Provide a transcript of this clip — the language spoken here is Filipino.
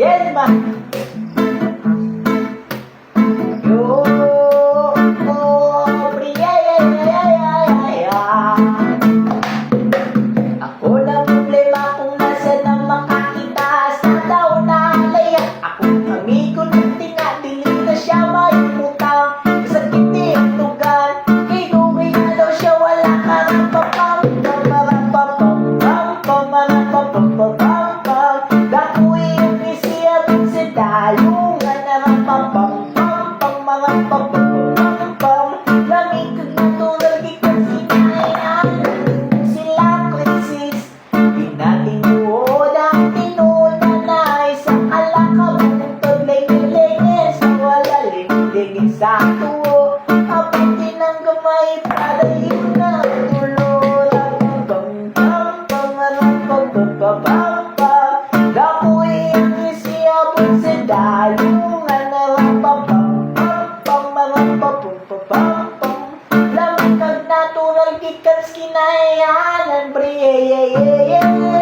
Yes, man. Yo, oh, ako lang problema kung nasa na makakita sa daw na alaya. Akong amigo ng tinatili na siya malimutang. Masakit di ang lugar, kinuwi na daw siya wala karapapam. Dakoy ang isiyabing sa dayungan na rampam-pam-pam-pam mga pam-pam-pam-pam. Lamig na tulad ikat sinayan sila krisis. Di natin buod ang tinuna na isang alakabutod. Lenge-lenge sa wala, lenge-lenge sa tuwo. Apitin ang gamay para yun na tulo. Dakoy ang isiyabot sa dayungan na rampam-pam-pam-pam. Lamig ang natural gikas kinayanan, bre.